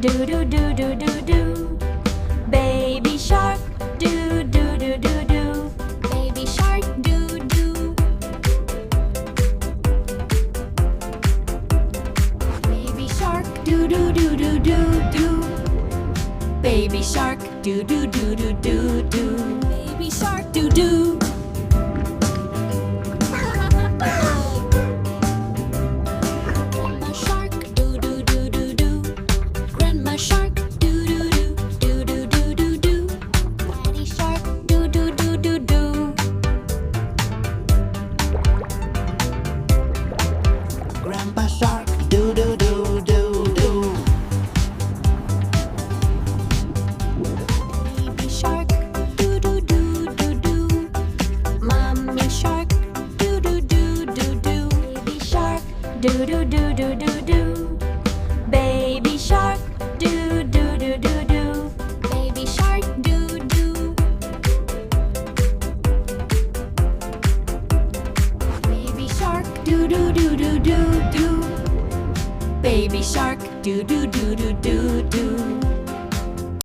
do do do do do do. Baby shark, do do do do do. Baby shark, do do. Baby shark, do do do do do do. Baby shark, do do do do do do. Baby shark, do do. Grandma shark, do do do do do. Grandma shark, do do do do do do do do. Daddy shark, do do do do do. Grandpa shark, do do do do do. Baby shark, do do do do do. Mommy shark, do do do do do. Baby shark, do do do do do do. Baby shark, do do do do do. Baby shark, do do. Baby shark, do do do do do do. Baby shark, do do do do do do.